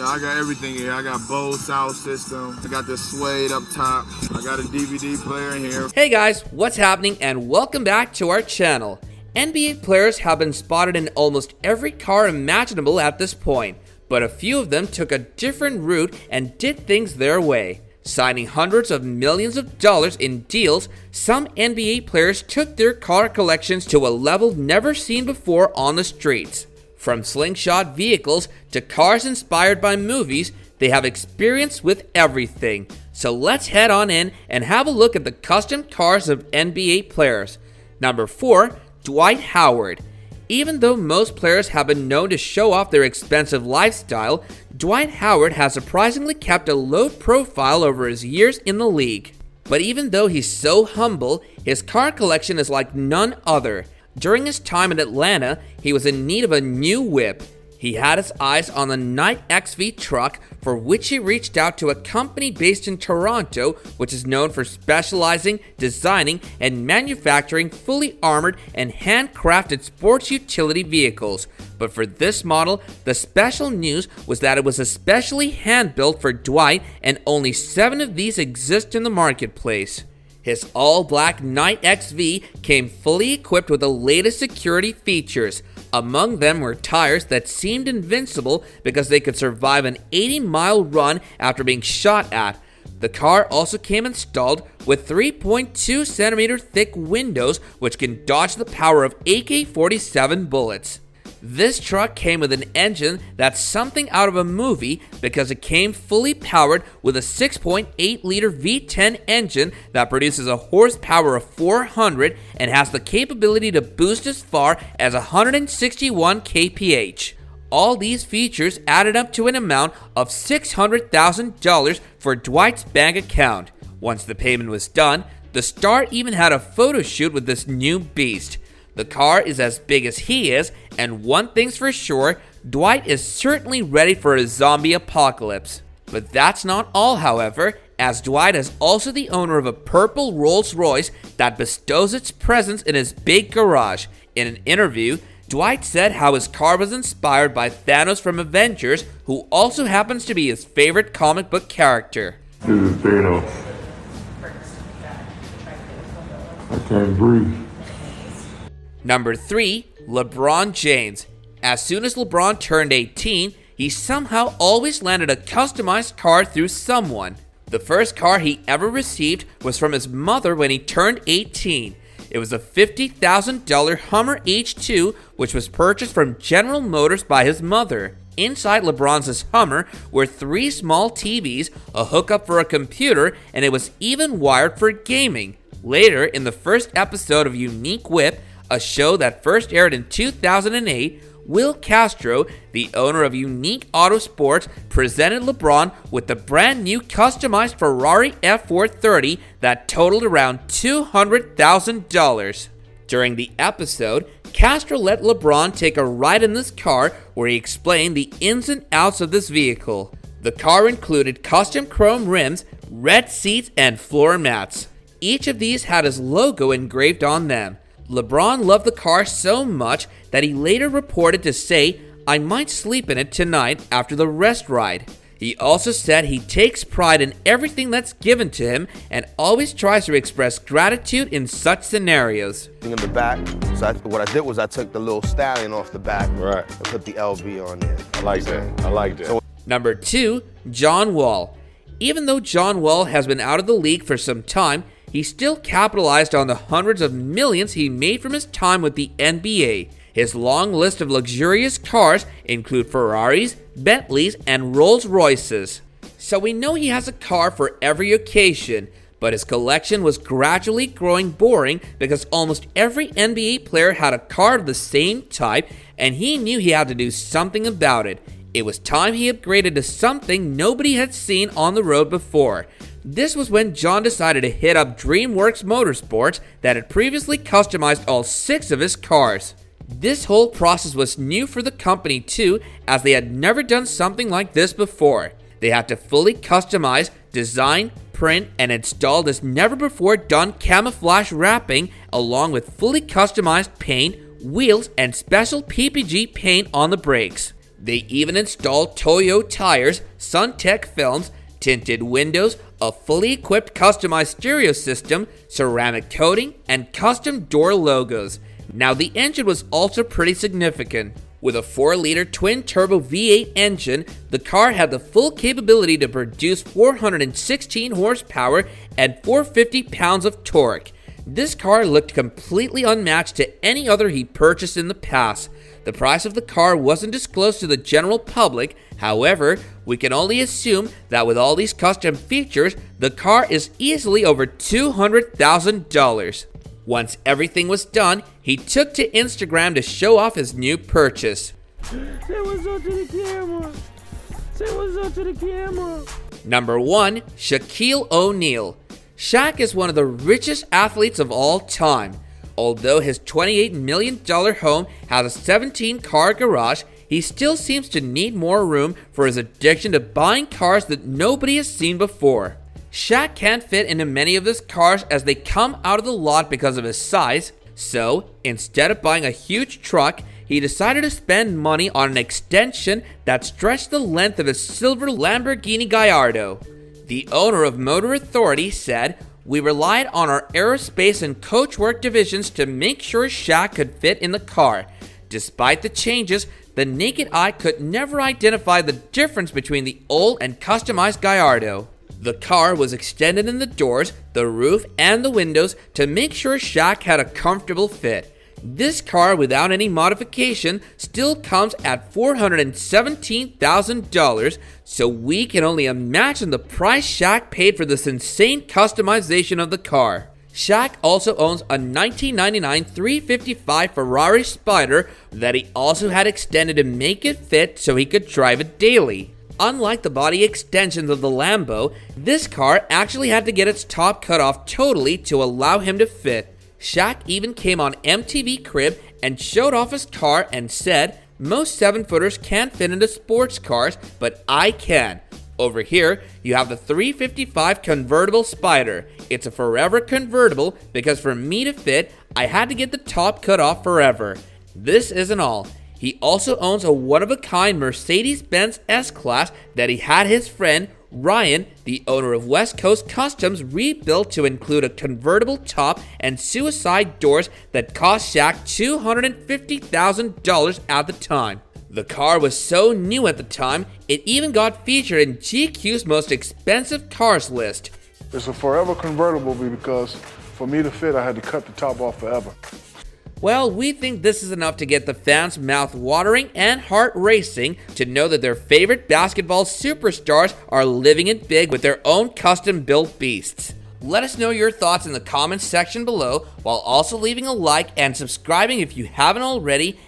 I got everything here. I got Bose sound system. I got the suede up top. I got a DVD player in here. Hey guys, what's happening and welcome back to our channel. NBA players have been spotted in almost every car imaginable at this point, but a few of them took a different route and did things their way. Signing hundreds of millions of dollars in deals, some NBA players took their car collections to a level never seen before on the streets. From slingshot vehicles to cars inspired by movies, they have experience with everything. So let's head on in and have a look at the custom cars of NBA players. Number 4, Dwight Howard. Even though most players have been known to show off their expensive lifestyle, Dwight Howard has surprisingly kept a low profile over his years in the league. But even though he's so humble, his car collection is like none other. During his time in Atlanta, he was in need of a new whip. He had his eyes on the Knight XV truck, for which he reached out to a company based in Toronto, which is known for specializing, designing, and manufacturing fully armored and handcrafted sports utility vehicles. But for this model, the special news was that it was especially hand-built for Dwight, and only 7 of these exist in the marketplace. His all-black Knight XV came fully equipped with the latest security features. Among them were tires that seemed invincible because they could survive an 80-mile run after being shot at. The car also came installed with 3.2 centimeter thick windows which can dodge the power of AK-47 bullets. This truck came with an engine that's something out of a movie because it came fully powered with a 6.8-liter V10 engine that produces a horsepower of 400 and has the capability to boost as far as 161 kph. All these features added up to an amount of $600,000 for Dwight's bank account. Once the payment was done, the star even had a photo shoot with this new beast. The car is as big as he is, and one thing's for sure, Dwight is certainly ready for a zombie apocalypse. But that's not all, however, as Dwight is also the owner of a purple Rolls-Royce that bestows its presence in his big garage. In an interview, Dwight said how his car was inspired by Thanos from Avengers, who also happens to be his favorite comic book character. This is Thanos. I can't breathe. Number 3, LeBron James. As soon as LeBron turned 18, he somehow always landed a customized car through someone. The first car he ever received was from his mother when he turned 18. It was a $50,000 Hummer H2, which was purchased from General Motors by his mother. Inside LeBron's Hummer were 3 small TVs, a hookup for a computer, and it was even wired for gaming. Later, in the first episode of Unique Whip, a show that first aired in 2008, Will Castro, the owner of Unique Autosports, presented LeBron with the brand new customized Ferrari F430 that totaled around $200,000. During the episode, Castro let LeBron take a ride in this car where he explained the ins and outs of this vehicle. The car included custom chrome rims, red seats, and floor mats. Each of these had his logo engraved on them. LeBron loved the car so much that he later reported to say, "I might sleep in it tonight after the rest ride." He also said he takes pride in everything that's given to him and always tries to express gratitude in such scenarios. In the back, so what I did was I took the little stallion off the back and put the LB on there. I like that. Number 2, John Wall. Even though John Wall has been out of the league for some time, he still capitalized on the hundreds of millions he made from his time with the NBA. His long list of luxurious cars include Ferraris, Bentleys, and Rolls-Royces. So we know he has a car for every occasion, but his collection was gradually growing boring because almost every NBA player had a car of the same type, and he knew he had to do something about it. It was time he upgraded to something nobody had seen on the road before. This was when John decided to hit up DreamWorks Motorsports that had previously customized all 6 of his cars. This whole process was new for the company too, as they had never done something like this before. They had to fully customize, design, print, and install this never before done camouflage wrapping, along with fully customized paint, wheels, and special PPG paint on the brakes. They even installed Toyo tires, Suntech films, tinted windows, a fully equipped customized stereo system, ceramic coating, and custom door logos. Now the engine was also pretty significant. With a 4-liter twin-turbo V8 engine, the car had the full capability to produce 416 horsepower and 450 pounds of torque. This car looked completely unmatched to any other he purchased in the past. The price of the car wasn't disclosed to the general public. However, we can only assume that with all these custom features, the car is easily over $200,000. Once everything was done, he took to Instagram to show off his new purchase. Say what's up to the camera. Say what's up to the camera. Number 1. Shaquille O'Neal. Shaq is one of the richest athletes of all time. Although his $28 million home has a 17-car garage, he still seems to need more room for his addiction to buying cars that nobody has seen before. Shaq can't fit into many of his cars as they come out of the lot because of his size, so instead of buying a huge truck, he decided to spend money on an extension that stretched the length of his silver Lamborghini Gallardo. The owner of Motor Authority said, "We relied on our aerospace and coachwork divisions to make sure Shaq could fit in the car. Despite the changes, the naked eye could never identify the difference between the old and customized Gallardo." The car was extended in the doors, the roof, and the windows to make sure Shaq had a comfortable fit. This car, without any modification, still comes at $417,000, so we can only imagine the price Shaq paid for this insane customization of the car. Shaq also owns a 1999 355 Ferrari Spider that he also had extended to make it fit so he could drive it daily. Unlike the body extensions of the Lambo, this car actually had to get its top cut off totally to allow him to fit. Shaq even came on MTV Crib and showed off his car and said, "Most 7-footers can't fit into sports cars, but I can." Over here, you have the 355 convertible Spider. It's a forever convertible because for me to fit, I had to get the top cut off forever. This isn't all. He also owns a one-of-a-kind Mercedes-Benz S-Class that he had his friend Ryan, the owner of West Coast Customs, rebuilt to include a convertible top and suicide doors that cost Shaq $250,000 at the time. The car was so new at the time, it even got featured in GQ's most expensive cars list. It's a forever convertible because for me to fit, I had to cut the top off forever. Well, we think this is enough to get the fans' mouth watering and heart racing to know that their favorite basketball superstars are living it big with their own custom-built beasts. Let us know your thoughts in the comments section below, while also leaving a like and subscribing if you haven't already.